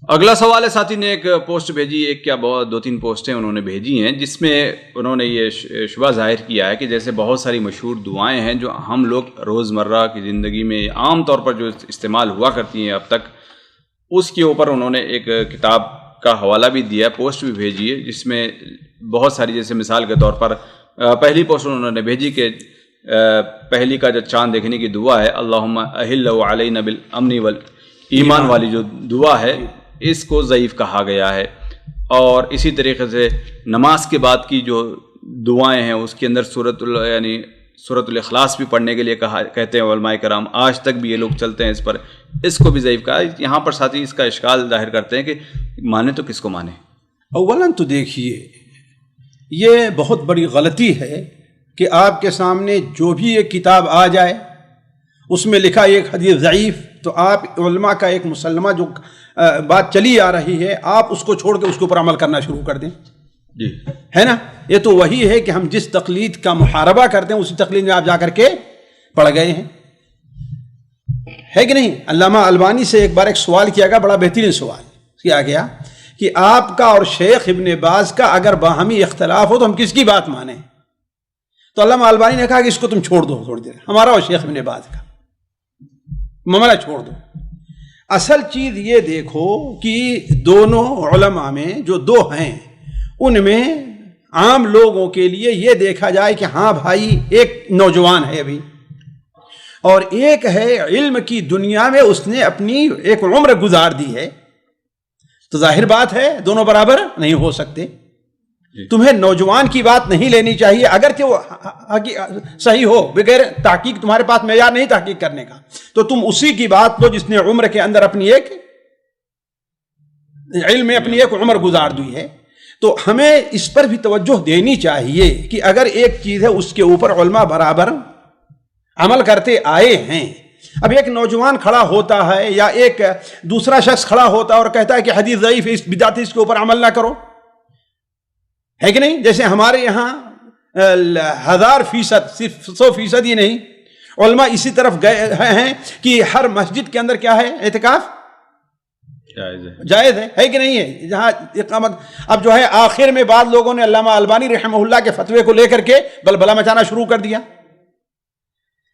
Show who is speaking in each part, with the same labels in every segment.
Speaker 1: اگلا سوال ہے، ساتھی نے ایک پوسٹ بھیجی، ایک کیا بہت 2-3 پوسٹیں انہوں نے بھیجی ہیں، جس میں انہوں نے یہ شبہ ظاہر کیا ہے کہ جیسے بہت ساری مشہور دعائیں ہیں جو ہم لوگ روزمرہ کی زندگی میں عام طور پر جو استعمال ہوا کرتی ہیں اب تک، اس کے اوپر انہوں نے ایک کتاب کا حوالہ بھی دیا، پوسٹ بھی بھیجی ہے، جس میں بہت ساری، جیسے مثال کے طور پر پہلی پوسٹ انہوں نے بھیجی کہ پہلی کا جو چاند دیکھنے کی دعا ہے، اللہم احل علینا بالامن والایمان والی جو دعا ہے، اس کو ضعیف کہا گیا ہے۔ اور اسی طریقے سے نماز کے بعد کی جو دعائیں ہیں اس کے اندر سورۃ الاخلاص بھی پڑھنے کے لیے کہتے ہیں علماء کرام، آج تک بھی یہ لوگ چلتے ہیں اس پر، اس کو بھی ضعیف کہا۔ یہاں پر ساتھی اس کا اشکال ظاہر کرتے ہیں کہ مانے تو کس کو مانے؟
Speaker 2: اولاً تو دیکھیے، یہ بہت بڑی غلطی ہے کہ آپ کے سامنے جو بھی ایک کتاب آ جائے اس میں لکھا ایک حدیث ضعیف، تو آپ علماء کا ایک مسلمہ جو بات چلی آ رہی ہے آپ اس کو چھوڑ کے اس کے اوپر عمل کرنا شروع کر دیں،
Speaker 1: جی
Speaker 2: ہے نا؟ یہ تو وہی ہے کہ ہم جس تقلید کا محاربہ کرتے ہیں اسی تقلید میں آپ جا کر کے پڑ گئے ہیں، ہے کہ نہیں؟ علامہ البانی سے ایک بار ایک سوال کیا گیا، بڑا بہترین سوال کیا گیا کہ آپ کا اور شیخ ابن باز کا اگر باہمی اختلاف ہو تو ہم کس کی بات مانیں؟ تو علامہ البانی نے کہا کہ اس کو تم چھوڑ دو تھوڑی دیر، ہمارا اور شیخ ابن باز کا معاملہ چھوڑ دو۔ اصل چیز یہ دیکھو کہ دونوں علماء میں جو دو ہیں ان میں عام لوگوں کے لیے یہ دیکھا جائے کہ ہاں بھائی ایک نوجوان ہے ابھی اور ایک ہے علم کی دنیا میں اس نے اپنی ایک عمر گزار دی ہے، تو ظاہر بات ہے دونوں برابر نہیں ہو سکتے۔ تمہیں نوجوان کی بات نہیں لینی چاہیے اگرچہ وہ صحیح ہو، بغیر تحقیق، تمہارے پاس معیار نہیں تحقیق کرنے کا، تو تم اسی کی بات لو جس نے عمر کے اندر اپنی ایک علم میں اپنی ایک عمر گزار دی ہے۔ تو ہمیں اس پر بھی توجہ دینی چاہیے کہ اگر ایک چیز ہے اس کے اوپر علماء برابر عمل کرتے آئے ہیں۔ اب ایک نوجوان کھڑا ہوتا ہے یا ایک دوسرا شخص کھڑا ہوتا ہے اور کہتا ہے کہ حدیث ضعیف ہے، اس بدعت، اس کے اوپر عمل نہ کرو، ہے کہ نہیں؟ جیسے ہمارے یہاں 1000%، صرف 100% ہی نہیں، علماء اسی طرف گئے ہیں کہ ہر مسجد کے اندر کیا ہے؟ اعتکاف جائز ہے کہ نہیں ہے؟ جہاں اقامت، اب جو ہے آخر میں بعض لوگوں نے علامہ البانی رحمہ اللہ کے فتوے کو لے کر کے بلبلہ مچانا شروع کر دیا،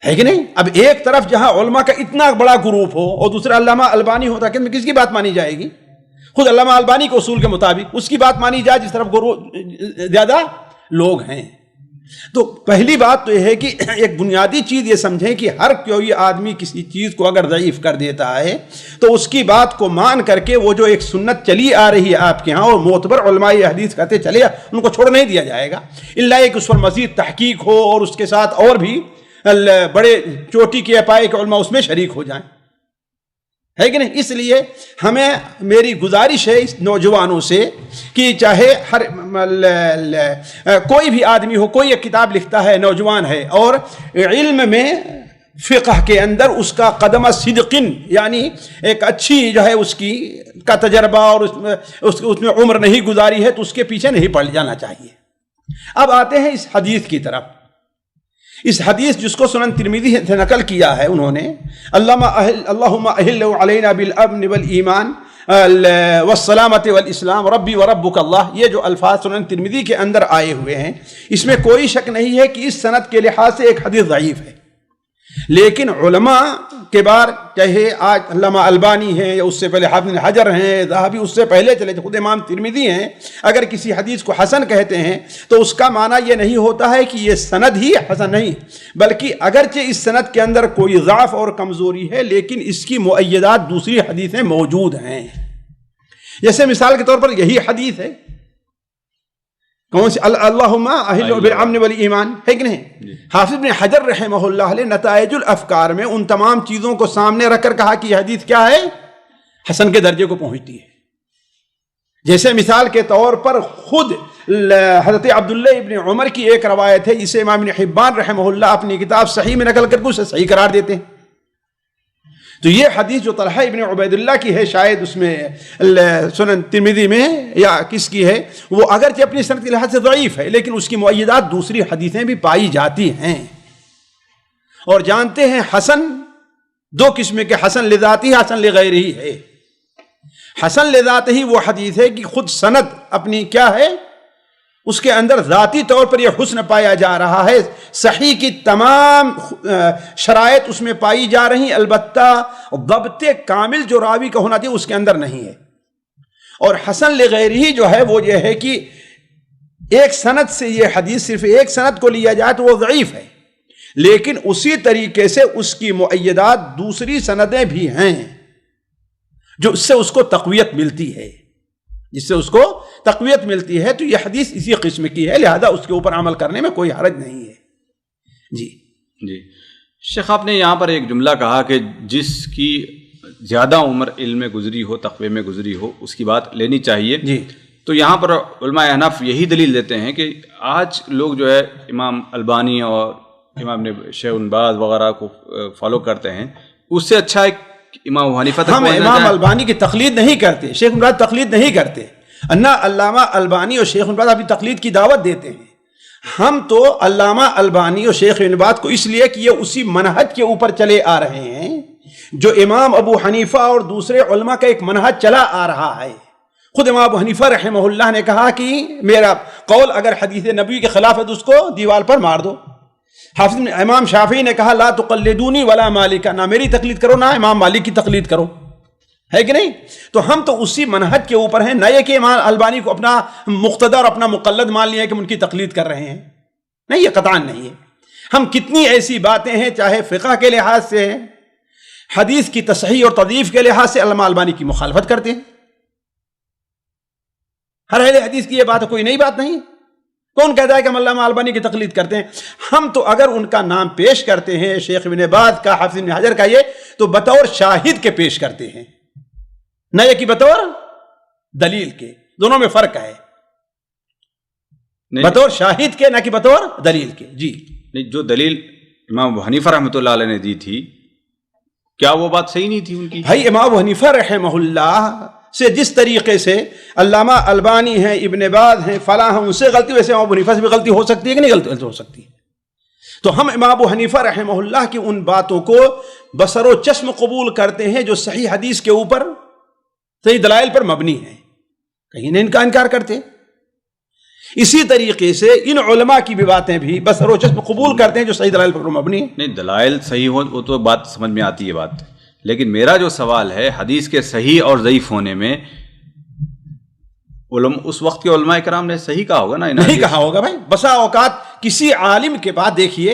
Speaker 2: ہے کہ نہیں؟ اب ایک طرف جہاں علماء کا اتنا بڑا گروپ ہو اور دوسرا علامہ البانی ہوتا کہ کس کی بات مانی جائے گی؟ خود علامہ البانی کے اصول کے مطابق اس کی بات مانی جائے جس طرف زیادہ لوگ ہیں۔ تو پہلی بات تو یہ ہے کہ ایک بنیادی چیز یہ سمجھیں کہ ہر کوئی آدمی کسی چیز کو اگر ضعیف کر دیتا ہے تو اس کی بات کو مان کر کے وہ جو ایک سنت چلی آ رہی ہے آپ کے ہاں اور معتبر علماء حدیث کہتے چلے، ان کو چھوڑ نہیں دیا جائے گا، الا کہ اس پر مزید تحقیق ہو اور اس کے ساتھ اور بھی بڑے چوٹی کے پائے کے علماء اس میں شریک ہو جائیں، ہے کہ نہیں؟ اس لیے ہمیں، میری گزارش ہے اس نوجوانوں سے کہ چاہے ہر کوئی بھی آدمی ہو، کوئی ایک کتاب لکھتا ہے، نوجوان ہے اور علم میں فقہ کے اندر اس کا قدم صدقن، یعنی ایک اچھی جو ہے اس کی کا تجربہ اور اس میں عمر نہیں گزاری ہے، تو اس کے پیچھے نہیں پڑ جانا چاہیے۔ اب آتے ہیں اس حدیث کی طرف۔ اس حدیث جس کو سنن ترمذی سے نقل کیا ہے انہوں نے، اللہم احل علینا بالامن والایمان والسلامت والاسلام ربی وربک اللہ، یہ جو الفاظ سنن ترمذی کے اندر آئے ہوئے ہیں اس میں کوئی شک نہیں ہے کہ اس سند کے لحاظ سے ایک حدیث ضعیف ہے، لیکن علماء کے بار چاہے آج علامہ البانی ہیں یا اس سے پہلے حافظ بن حجر ہیں، ذہبی اس سے پہلے چلے خود امام ترمذی ہیں، اگر کسی حدیث کو حسن کہتے ہیں تو اس کا معنی یہ نہیں ہوتا ہے کہ یہ سند ہی حسن نہیں، بلکہ اگرچہ اس سند کے اندر کوئی ضعف اور کمزوری ہے لیکن اس کی مؤیدات دوسری حدیثیں موجود ہیں۔ جیسے مثال کے طور پر یہی حدیث ہے، کون سی؟ اللہم احل بالامن والایمان، ہے کہ نہیں؟ حافظ بن حجر رحمہ اللہ علیہ نتائج الافکار میں ان تمام چیزوں کو سامنے رکھ کر کہا کہ یہ حدیث کیا ہے؟ حسن کے درجے کو پہنچتی ہے۔ جیسے مثال کے طور پر خود حضرت عبداللہ ابن عمر کی ایک روایت ہے جسے امام ابن حبان رحمہ اللہ اپنی کتاب صحیح میں نقل کر کے اسے صحیح قرار دیتے ہیں۔ تو یہ حدیث جو طلحہ ابن عبید اللہ کی ہے، شاید اس میں سنن ترمذی میں یا کس کی ہے، وہ اگرچہ اپنی سند کے لحاظ سے ضعیف ہے لیکن اس کی مؤیدات دوسری حدیثیں بھی پائی جاتی ہیں۔ اور جانتے ہیں حسن دو قسم کے، حسن لذاتی، حسن لغیرہ ہے۔ حسن لذات ہی وہ حدیث ہے کہ خود سند اپنی کیا ہے، اس کے اندر ذاتی طور پر یہ حسن پایا جا رہا ہے، صحیح کی تمام شرائط اس میں پائی جا رہی، البتہ ضبط کامل جو راوی کا ہونا چاہیے اس کے اندر نہیں ہے۔ اور حسن لغیرہ جو ہے وہ یہ ہے کہ ایک سند سے یہ حدیث صرف ایک سند کو لیا جائے تو وہ ضعیف ہے، لیکن اسی طریقے سے اس کی مؤیدات دوسری سندیں بھی ہیں جو اس سے اس کو تقویت ملتی ہے، جس سے اس کو تقویت ملتی ہے، تو یہ حدیث اسی قسم کی ہے، لہذا اس کے اوپر عمل کرنے میں کوئی حرج نہیں ہے۔ جی
Speaker 1: شیخ، آپ نے یہاں پر ایک جملہ کہا کہ جس کی زیادہ عمر علم میں گزری ہو، تقوی میں گزری ہو، اس کی بات لینی چاہیے۔
Speaker 2: جی،
Speaker 1: تو یہاں پر علماء احناف یہی دلیل دیتے ہیں کہ آج لوگ جو ہے امام البانی اور امام شیخ بن باز وغیرہ کو فالو کرتے ہیں، اس سے اچھا ایک امام ابو حنیفہ تک
Speaker 2: ہم امام البانی کی تقلید نہیں کرتے، شیخ بن باز تقلید نہیں کرتے، انا علامہ البانی اور شیخ بن باز ابھی تقلید کی دعوت دیتے ہیں۔ ہم تو علامہ البانی اور شیخ بن باز کو اس لیے کہ یہ اسی منہج کے اوپر چلے آ رہے ہیں جو امام ابو حنیفہ اور دوسرے علماء کا ایک منہج چلا آ رہا ہے۔ خود امام ابو حنیفہ رحمہ اللہ نے کہا کہ میرا قول اگر حدیث نبی کے خلاف ہے تو اس کو دیوار پر مار دو۔ حافظ امام شافعی نے کہا لا تقلدونی ولا مالکا، نہ میری تقلید کرو نہ امام مالک کی تقلید کرو، ہے کہ نہیں؟ تو ہم تو اسی منہج کے اوپر ہیں، نہ یہ کہ امام البانی کو اپنا مقتدی اور اپنا مقلد مان لیا کہ ہم ان کی تقلید کر رہے ہیں، نہیں، یہ قطعاً نہیں ہے۔ ہم کتنی ایسی باتیں ہیں چاہے فقہ کے لحاظ سے حدیث کی تصحیح اور تضعیف کے لحاظ سے علامہ البانی کی مخالفت کرتے ہیں، ہر اہل حدیث کی یہ بات کوئی نئی بات نہیں۔ کون کہتا ہے کہ ہم علامہ البانی کی تقلید کرتے ہیں؟ ہم تو اگر ان کا نام پیش کرتے ہیں، شیخ ابن باز کا، حافظ ابن حجر کا، یہ تو بطور شاہد کے پیش کرتے ہیں، نہ یہ کہ بطور دلیل کے، دونوں میں فرق ہے، بطور شاہد کے نہ کہ بطور دلیل کے۔ جی
Speaker 1: نہیں، جو دلیل امام ابو حنیفہ رحمۃ اللہ علیہ نے دی تھی، کیا وہ بات صحیح نہیں تھی ان کی؟
Speaker 2: بھائی امام ابو حنیفہ رحمہ اللہ سے جس طریقے سے علامہ البانی ہیں، ابن باز ہیں، فلاں ہیں، ان سے غلطی، ویسے امام ابو حنیفہ سے بھی غلطی ہو سکتی ہے کہ نہیں غلطی ہو سکتی ہے؟ تو ہم امام ابو حنیفہ رحمہ اللہ کی ان باتوں کو بصر و چشم قبول کرتے ہیں جو صحیح حدیث کے اوپر، صحیح دلائل پر مبنی ہیں، کہیں نہیں ان کا انکار کرتے۔ اسی طریقے سے ان علماء کی بھی باتیں بھی بصر و چشم قبول کرتے ہیں جو صحیح دلائل پر مبنی ہیں۔
Speaker 1: نہیں، دلائل صحیح ہو وہ تو بات سمجھ میں آتی ہے بات، لیکن میرا جو سوال ہے حدیث کے صحیح اور ضعیف ہونے میں اس وقت کے علماء کرام نے صحیح کہا ہوگا نا؟
Speaker 2: نہیں کہا ہوگا بھائی، بسا اوقات کسی عالم کے بعد دیکھیے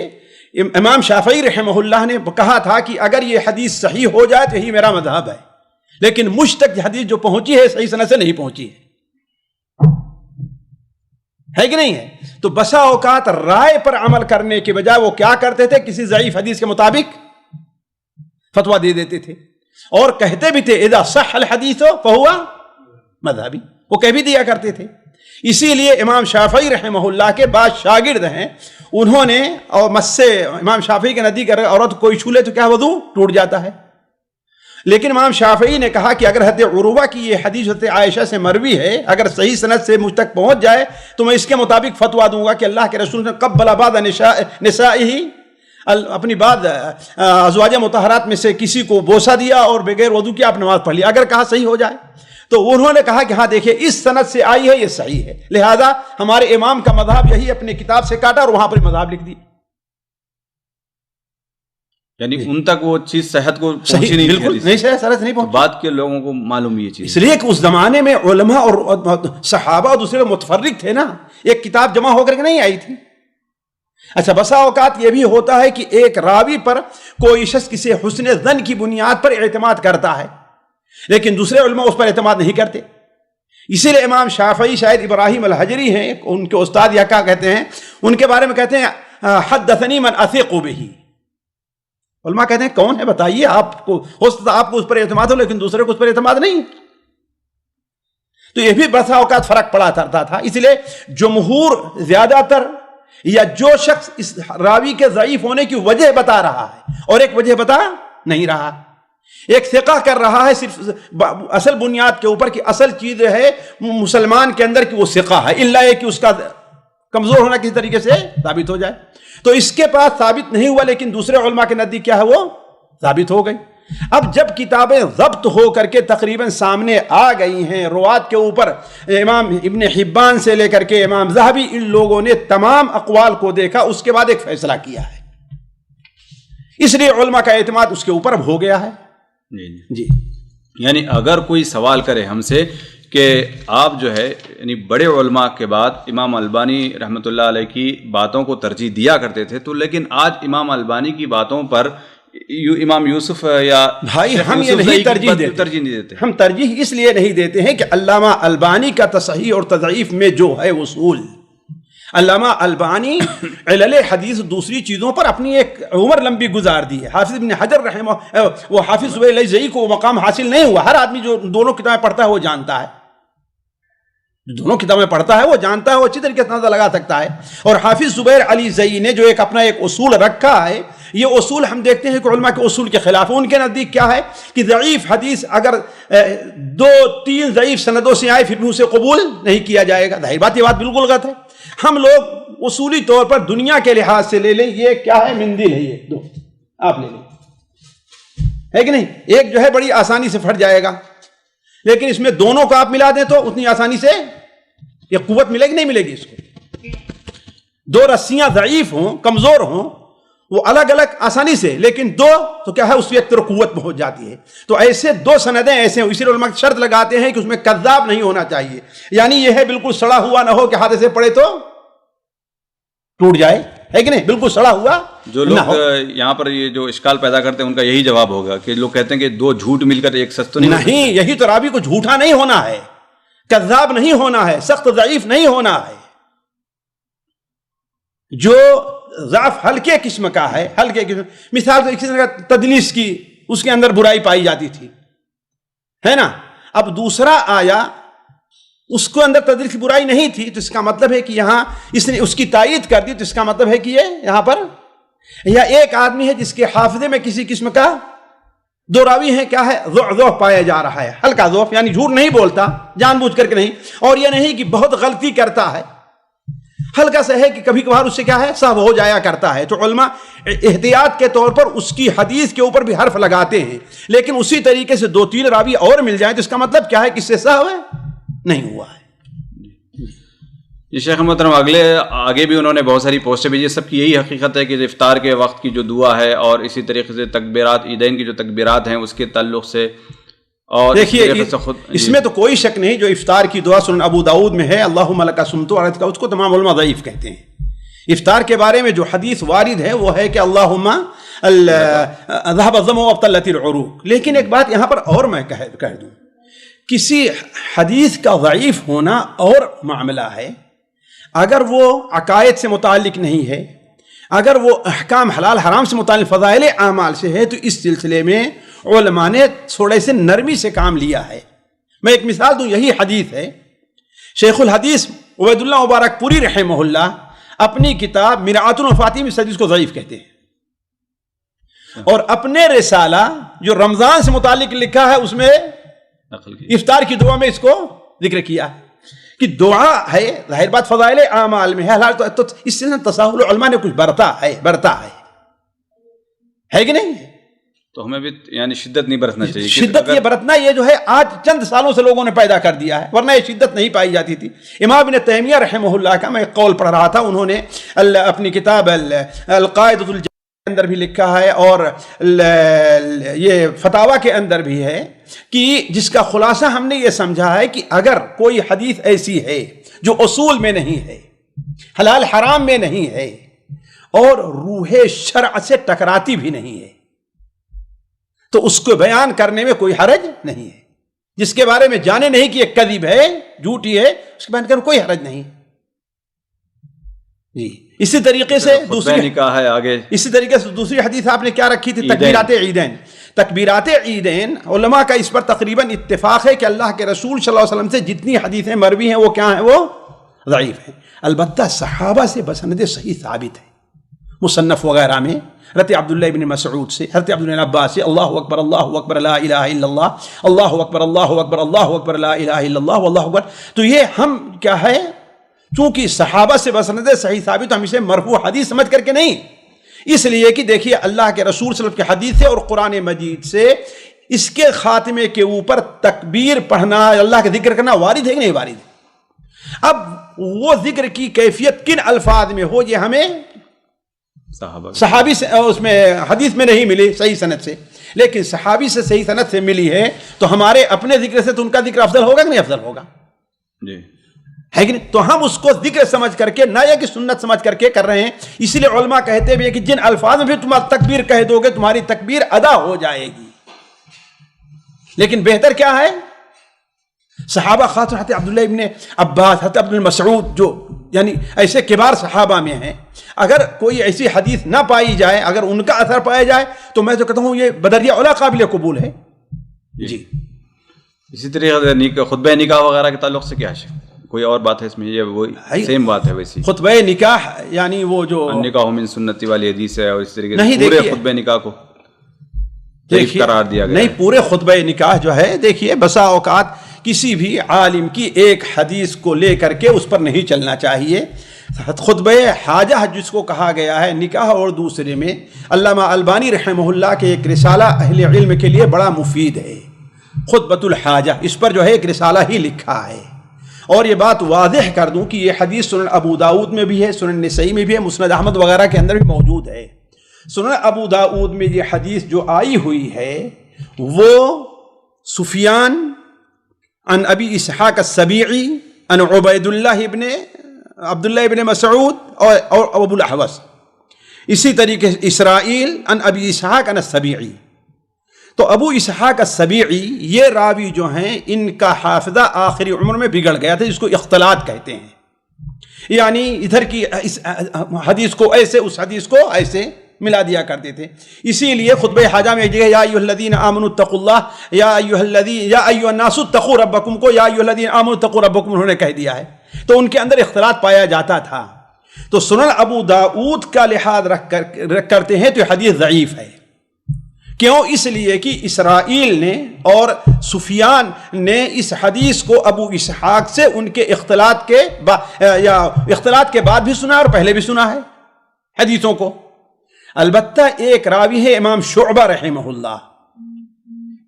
Speaker 2: امام شافعی رحمہ اللہ نے کہا تھا کہ اگر یہ حدیث صحیح ہو جائے تو یہی میرا مذہب ہے، لیکن مجھ تک حدیث جو پہنچی ہے صحیح سند سے نہیں پہنچی ہے کہ نہیں ہے؟ تو بسا اوقات رائے پر عمل کرنے کے بجائے وہ کیا کرتے تھے، کسی ضعیف حدیث کے مطابق فتویٰ دے دیتے تھے، اور کہتے بھی تھے اذا صح الحدیث فہو مذہبی، وہ کہہ بھی دیا کرتے تھے۔ اسی لیے امام شافعی رحمہ اللہ کے بعد شاگرد ہیں، انہوں نے اور مس سے امام شافعی کے نزدیک اگر عورت کوئی چھو لے تو کیا وضو ٹوٹ جاتا ہے، لیکن امام شافعی نے کہا کہ اگر حضرت عروہ کی یہ حدیث حضرت عائشہ سے مروی ہے، اگر صحیح سند سے مجھ تک پہنچ جائے تو میں اس کے مطابق فتویٰ دوں گا کہ اللہ کے رسول نے قبل بعض نسائہ، اپنی بعض ازواج مطہرات میں سے کسی کو بوسہ دیا اور بغیر وضو کے آپ نماز پڑھ لیا، اگر کہا صحیح ہو جائے تو انہوں نے کہا کہ ہاں دیکھیں اس سند سے آئی ہے، یہ صحیح ہے، لہذا ہمارے امام کا مذہب یہی، اپنی کتاب سے کاٹا اور وہاں پر مذہب لکھ دی۔
Speaker 1: یعنی ان تک وہ چیز صحت کو
Speaker 2: صحیح بالکل نہیں، صحت نہیں پہنچی،
Speaker 1: بعد کے لوگوں کو معلوم یہ چیز،
Speaker 2: اس لیے کہ اس زمانے میں علماء اور صحابہ اور دوسرے متفرق تھے نا، ایک کتاب جمع ہو کر کے نہیں آئی تھی۔ اچھا، بسا اوقات یہ بھی ہوتا ہے کہ ایک راوی پر کوئی شخص کسی حسن ظن کی بنیاد پر اعتماد کرتا ہے، لیکن دوسرے علماء اس پر اعتماد نہیں کرتے۔ اسی لیے امام شافعی شاید ابراہیم الحجری ہیں، ان کے استاد یا کیا کہتے ہیں، ان کے بارے میں کہتے ہیں حدثنی من اثق بہ، علماء کہتے ہیں کون ہے بتائیے، آپ کو ہو سکتا آپ کو اس پر اعتماد ہو لیکن دوسرے کو اس پر اعتماد نہیں۔ تو یہ بھی بسا اوقات فرق پڑا کرتا تھا، اس لیے جمہور زیادہ تر یا جو شخص اس راوی کے ضعیف ہونے کی وجہ بتا رہا ہے اور ایک وجہ بتا نہیں رہا، ایک ثقہ کر رہا ہے صرف اصل بنیاد کے اوپر کہ اصل چیز ہے مسلمان کے اندر کہ وہ ثقہ ہے، الا یہ کہ اس کا کمزور ہونا کسی طریقے سے ثابت ہو جائے، تو اس کے پاس ثابت نہیں ہوا لیکن دوسرے علماء کے نزدیک کیا ہے وہ ثابت ہو گئی، اب جب کتابیں ضبط ہو کر کے تقریباً سامنے آ گئی ہیں، روات کے اوپر امام ابن حبان سے لے کر کے امام ذہبی، ان لوگوں نے تمام اقوال کو دیکھا، اس کے بعد ایک فیصلہ کیا ہے، اس لیے علماء کا اعتماد اس کے اوپر اب ہو گیا ہے۔ جی
Speaker 1: یعنی اگر کوئی سوال کرے ہم سے کہ آپ جو ہے یعنی بڑے علماء کے بعد امام البانی رحمۃ اللہ علیہ کی باتوں کو ترجیح دیا کرتے تھے، تو لیکن آج امام البانی کی باتوں پر امام یوسف یا
Speaker 2: بھائی ہم یہ نہیں ترجیح دیتے، ہم ترجیح اس لیے نہیں دیتے ہیں کہ علامہ البانی کا تصحیح اور تضعیف میں جو ہے اصول، علامہ البانی علل حدیث دوسری چیزوں پر اپنی ایک عمر لمبی گزار دی ہے۔ حافظ ابن حجر رحمہ وہ حافظ زبیر الجزئی کو وہ مقام حاصل نہیں ہوا، ہر آدمی جو دونوں کتابیں پڑھتا ہے وہ جانتا ہے، جو دونوں کتابیں پڑھتا ہے وہ جانتا ہے، وہ اچھی طریقے سے اندازہ لگا سکتا ہے۔ اور حافظ زبیر علی زئی نے جو ایک اپنا ایک اصول رکھا ہے، یہ اصول ہم دیکھتے ہیں کہ علماء کے اصول کے خلاف ہے۔ ان کے نزدیک کیا ہے کہ ضعیف حدیث اگر 2-3 ضعیف سندوں سے آئے پھر بھی اسے قبول نہیں کیا جائے گا۔ ظاہر بات یہ بات بالکل غلط ہے۔ ہم لوگ اصولی طور پر دنیا کے لحاظ سے لے لیں، یہ کیا ہے، مندل ہے، یہ دو آپ لے لیں، ہے کہ نہیں؟ ایک جو ہے بڑی آسانی سے پھٹ جائے گا، لیکن اس میں دونوں کو آپ ملا دیں تو اتنی آسانی سے یہ قوت ملے گی نہیں ملے گی اس کو۔ 2 رسیاں ضعیف ہوں، کمزور ہوں، وہ الگ الگ آسانی سے، لیکن 2 تو کیا ہے اس کی ایک طرح قوت پہنچ جاتی ہے۔ تو ایسے 2 سندیں ایسے ہیں، اسی لیے علماء شرط لگاتے ہیں کہ اس میں کذاب نہیں ہونا چاہیے، یعنی یہ ہے بالکل سڑا ہوا نہ ہو کہ ہاتھ سے پڑے تو ٹوٹ جائے، ہے کہ نہیں؟ بالکل سڑا ہوا
Speaker 1: جو لوگ یہاں پر یہ جو اشکال پیدا کرتے ہیں ان کا یہی جواب ہوگا کہ لوگ کہتے ہیں کہ 2 جھوٹ مل کر ایک سچ تو نہیں،
Speaker 2: یہی تو راوی کو جھوٹا نہیں ہونا ہے، کذاب نہیں ہونا ہے، سخت ضعیف نہیں ہونا ہے۔ جو ضعف ہلکے قسم کا ہے، ہلکے قسم، مثال سے کسی طرح تدلیس کی اس کے اندر برائی پائی جاتی تھی، ہے نا، اب دوسرا آیا اس کو اندر تدلیس کی برائی نہیں تھی، تو اس کا مطلب ہے کہ یہاں اس نے اس کی تائید کر دی، تو اس کا مطلب ہے کہ یہ یہاں پر یا ایک آدمی ہے جس کے حافظے میں کسی قسم کا 2 راوی ہیں، کیا ہے، ضعف پایا جا رہا ہے، ہلکا ضعف، یعنی جھوٹ نہیں بولتا جان بوجھ کر کے نہیں، اور یہ نہیں کہ بہت غلطی کرتا ہے، ہلکا سا ہے کہ کبھی کبھار اس سے کیا ہے سہو ہو جایا کرتا ہے۔ تو علماء احتیاط کے طور پر اس کی حدیث کے اوپر بھی حرف لگاتے ہیں، لیکن اسی طریقے سے 2-3 راوی اور مل جائیں تو اس کا مطلب کیا ہے کہ اس سے سہو نہیں ہوا ہے۔
Speaker 1: یہ شیخ محترم آگے بھی انہوں نے بہت ساری پوسٹیں بھیجی، سب کی یہی حقیقت ہے کہ افطار کے وقت کی جو دعا ہے اور اسی طریقے سے تکبیرات عیدین کی جو تکبیرات ہیں اس کے تعلق سے، اور
Speaker 2: دیکھیے اس میں تو کوئی شک نہیں، جو افطار کی دعا سنن ابو داؤد میں ہے اللہم لک صمت کا، اس کو تمام علماء ضعیف کہتے ہیں۔ افطار کے بارے میں جو حدیث وارد ہے وہ ہے کہ اللہم ذهب الظمأ وابتلت العروق، لیکن ایک بات یہاں پر اور میں کہہ دوں، کسی حدیث کا ضعیف ہونا اور معاملہ ہے، اگر وہ عقائد سے متعلق نہیں ہے، اگر وہ احکام حلال حرام سے متعلق فضائل اعمال سے ہے، تو اس سلسلے میں علماء نے تھوڑے سے نرمی سے کام لیا ہے۔ میں ایک مثال دوں، یہی حدیث ہے، شیخ الحدیث عبید اللہ مبارک پوری رحمہ اللہ اپنی کتاب مرآۃ المفاتیح میں اس حدیث کو ضعیف کہتے ہیں، اور اپنے رسالہ جو رمضان سے متعلق لکھا ہے اس میں افطار کی دعا میں اس کو ذکر کیا ہے کہ دعا ہے، ظاہر بات فضائل اعمال میں ہے، حلال تو اس سے تساہل علماء نے کچھ برتا ہے کہ نہیں؟
Speaker 1: تو ہمیں بھی یعنی شدت نہیں برتنا چاہیے،
Speaker 2: شدت یہ برتنا یہ جو ہے آج چند سالوں سے لوگوں نے پیدا کر دیا ہے، ورنہ یہ شدت نہیں پائی جاتی تھی۔ امام ابن تیمیہ رحمہ اللہ کا میں ایک قول پڑھ رہا تھا، انہوں نے اپنی کتاب القاعدۃ الجامعہ کے اندر بھی لکھا ہے اور یہ فتاوی کے اندر بھی ہے کہ جس کا خلاصہ ہم نے یہ سمجھا ہے کہ اگر کوئی حدیث ایسی ہے جو اصول میں نہیں ہے، حلال حرام میں نہیں ہے، اور روح شرع سے ٹکراتی بھی نہیں ہے، تو اس کو بیان کرنے میں کوئی حرج نہیں ہے۔ جس کے بارے میں جانے نہیں کہ یہ کذب ہے، جھوٹی ہے، اس کے بیان کرنے میں کوئی حرج نہیں۔ جی اسی طریقے سے اسی طریقے سے دوسری حدیث آپ نے کیا رکھی تھی، تکبیرات عیدین۔ تکبیرات عیدین علماء کا اس پر تقریباً اتفاق ہے کہ اللہ کے رسول صلی اللہ علیہ وسلم سے جتنی حدیثیں مروی ہیں وہ کیا ہیں، وہ ضعیف ہیں، البتہ صحابہ سے بسند صحیح ثابت ہے، مصنف وغیرہ میں حضرت عبداللہ ابن مسعود سے، حضرت عبداللہ بن عباس سے، اللہ اکبر لا الہ الا اللہ، اللہ اکبر اللہ اکبر لا الہ الا اللہ واللہ اکبر۔ تو یہ ہم کیا ہے، چونکہ صحابہ سے بسند صحیح ثابت، ہم اسے مرفوع حدیث سمجھ کر کے نہیں، اس لیے کہ دیکھیے اللہ کے رسول صلی اللہ علیہ وسلم کی حدیث سے اور قرآن مجید سے اس کے خاتمے کے اوپر تکبیر پڑھنا، اللہ کا ذکر کرنا وارد ہے کہ نہیں وارد ہے؟ اب وہ ذکر کی کیفیت کن الفاظ میں ہو یہ ہمیں صحابی سے اس میں حدیث میں نہیں ملی صحیح سند سے، لیکن صحابی سے صحیح سند سے ملی ہے، تو ہمارے اپنے ذکر سے تو ان کا ذکر افضل ہوگا کہ نہیں افضل ہوگا؟
Speaker 1: جی
Speaker 2: ہے کہ نہیں؟ تو ہم اس کو ذکر سمجھ کر کے، نہ یہ کہ سنت سمجھ کر کے کر رہے ہیں. اسی لیے علماء کہتے بھی ہیں کہ جن الفاظ میں بھی تم تکبیر کہہ دو گے تمہاری تکبیر ادا ہو جائے گی، لیکن بہتر کیا ہے؟ صحابہ خاص حضرت عبداللہ ابن عباس، حضرت عبد المسعود، جو یعنی ایسے کبار صحابہ میں ہیں، اگر کوئی ایسی حدیث نہ پائی جائے، اگر ان کا اثر پایا جائے تو میں تو کہتا ہوں یہ بدریہ اولا قابل قبول ہے. جی
Speaker 1: اسی طریقے خطبہ نکاح وغیرہ کے تعلق سے کیا ہے؟ کوئی اور بات ہے اس میں؟ یہ وہی سیم بات ہے ویسی
Speaker 2: خطبہ نکاح، یعنی وہ جو
Speaker 1: نکاح من سنتی والی حدیث ہے، اور اس طریقے سے پورے خطبہ نکاح کو قرار دیا گیا.
Speaker 2: نہیں، پورے خطبہ نکاح جو ہے، دیکھیے بسا اوقات کسی بھی عالم کی ایک حدیث کو لے کر کے اس پر نہیں چلنا چاہیے. خطبہ حاجہ جس کو کہا گیا ہے نکاح، اور دوسرے میں علامہ البانی رحمہ اللہ کے ایک رسالہ اہل علم کے لیے بڑا مفید ہے، خطبۃ الحاجہ، اس پر جو ہے ایک رسالہ ہی لکھا ہے. اور یہ بات واضح کر دوں کہ یہ حدیث سنن ابو داؤد میں بھی ہے، سنن نسائی میں بھی ہے، مسند احمد وغیرہ کے اندر بھی موجود ہے. سنن ابو داؤد میں یہ حدیث جو آئی ہوئی ہے وہ سفیان عن ابی اسحاق السبیعی عن عبید اللہ ابن عبداللہ ابن مسعود اور ابو الاحوص، اسی طریقے سے اسرائیل عن ابی اسحاق عن السبیعی. تو ابو اسحاق السبیعی یہ راوی جو ہیں ان کا حافظہ آخری عمر میں بگڑ گیا تھا، جس کو اختلاط کہتے ہیں، یعنی ادھر کی اس حدیث کو ایسے، اس حدیث کو ایسے ملا دیا کرتے تھے. اسی لیے خطبہ حاجہ میں ایک جگہ یا ایھا الذین آمنوا اتقوا اللہ، یا ایھا الناس اتقوا ربکم کو یا ایھا الذین آمنوا اتقوا ربکم انہوں نے کہہ دیا ہے، تو ان کے اندر اختلاط پایا جاتا تھا. تو سنن ابو داؤد کا لحاظ رکھ کرتے ہیں تو یہ حدیث ضعیف ہے. کیوں؟ اس لیے کہ اسرائیل نے اور سفیان نے اس حدیث کو ابو اسحاق سے ان کے اختلاط کے بعد بھی سنا اور پہلے بھی سنا ہے حدیثوں کو. البتہ ایک راوی ہے امام شعبہ رحمہ اللہ،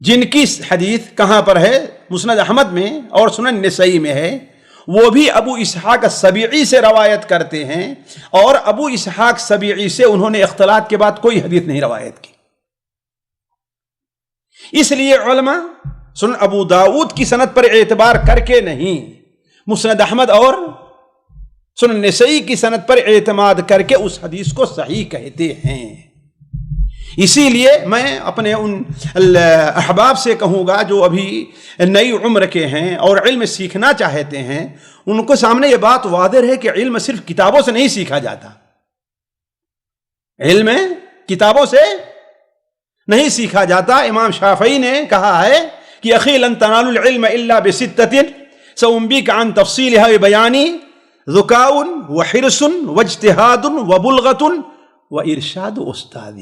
Speaker 2: جن کی حدیث کہاں پر ہے؟ مسند احمد میں اور سنن نسائی میں ہے. وہ بھی ابو اسحاق السبیعی سے روایت کرتے ہیں، اور ابو اسحاق سبیعی سے انہوں نے اختلاط کے بعد کوئی حدیث نہیں روایت کی. اس لیے علماء سنن ابو داؤد کی سند پر اعتبار کر کے نہیں، مسند احمد اور سنن نسائی کی سند پر اعتماد کر کے اس حدیث کو صحیح کہتے ہیں. اسی لیے میں اپنے ان احباب سے کہوں گا جو ابھی نئی عمر کے ہیں اور علم سیکھنا چاہتے ہیں، ان کو سامنے یہ بات واضح ہے کہ علم صرف کتابوں سے نہیں سیکھا جاتا، علم کتابوں سے نہیں سیکھا جاتا. امام شافعی نے کہا ہے کہ اخی لن تنالوا العلم الا بستۃ سأنبئك عن تفصیلها ببیان ذکاء وحرص واجتہاد وبلغۃ وارشاد استاد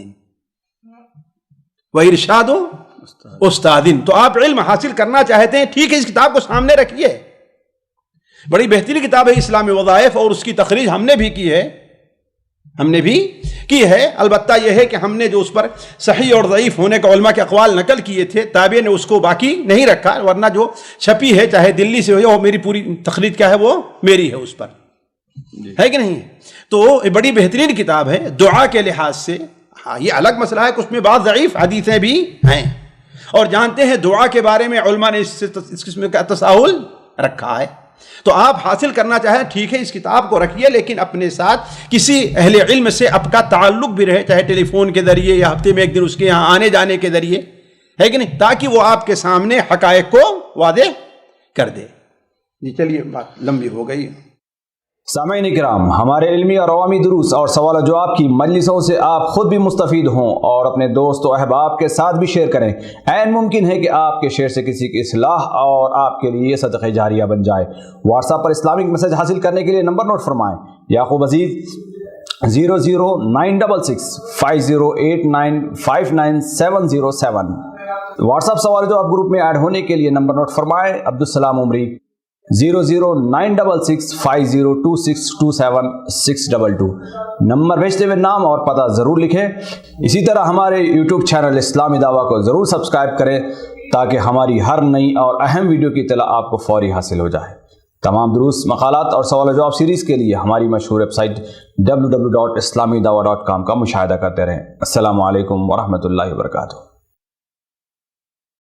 Speaker 2: استاد. تو آپ علم حاصل کرنا چاہتے ہیں، ٹھیک ہے، اس کتاب کو سامنے رکھیے، بڑی بہترین کتاب ہے اسلامی وظائف، اور اس کی تخریج ہم نے بھی کی ہے. البتہ یہ ہے کہ ہم نے جو اس پر صحیح اور ضعیف ہونے کا علماء کے اقوال نقل کیے تھے، تابع نے اس کو باقی نہیں رکھا، ورنہ جو چھپی ہے چاہے دلی سے ہو، وہ میری پوری تخریج کیا ہے وہ میری ہے اس پر، ہے کہ نہیں؟ تو یہ بڑی بہترین کتاب ہے دعا کے لحاظ سے. ہاں یہ الگ مسئلہ ہے کہ اس میں بعض ضعیف حدیثیں بھی ہیں، اور جانتے ہیں دعا کے بارے میں علماء نے اس قسم کا تساہل رکھا ہے. تو آپ حاصل کرنا چاہیں ٹھیک ہے، اس کتاب کو رکھیے، لیکن اپنے ساتھ کسی اہل علم سے آپ کا تعلق بھی رہے، چاہے ٹیلی فون کے ذریعے یا ہفتے میں ایک دن اس کے یہاں آنے جانے کے ذریعے، ہے کہ نہیں، تاکہ وہ آپ کے سامنے حقائق کو واضح کر دے. جی چلیے، بات لمبی ہو گئی.
Speaker 3: سامعین کرام، ہمارے علمی اور عوامی دروس اور سوال و جواب کی مجلسوں سے آپ خود بھی مستفید ہوں اور اپنے دوست و احباب کے ساتھ بھی شیئر کریں. عین ممکن ہے کہ آپ کے شیئر سے کسی کی اصلاح اور آپ کے لیے صدقہ جاریہ بن جائے. واٹس ایپ پر اسلامک میسج حاصل کرنے کے لیے نمبر نوٹ فرمائیں: یعقوب عزیز 00966 5089599707. واٹس ایپ سوال و جواب گروپ میں ایڈ ہونے کے لیے نمبر نوٹ فرمائیں: عبدالسلام عمری 00966502627 نمبر بھیجتے ہوئے نام اور پتہ ضرور لکھیں۔ اسی طرح ہمارے یوٹیوب چینل اسلامی دعویٰ کو ضرور سبسکرائب کریں تاکہ ہماری ہر نئی اور اہم ویڈیو کی اطلاع آپ کو فوری حاصل ہو جائے۔ تمام دروس، مقالات اور سوال و جواب سیریز کے لیے ہماری مشہور ویب سائٹ www.islamidawah.com کا مشاہدہ کرتے رہیں۔ السلام علیکم ورحمۃ اللہ وبرکاتہ۔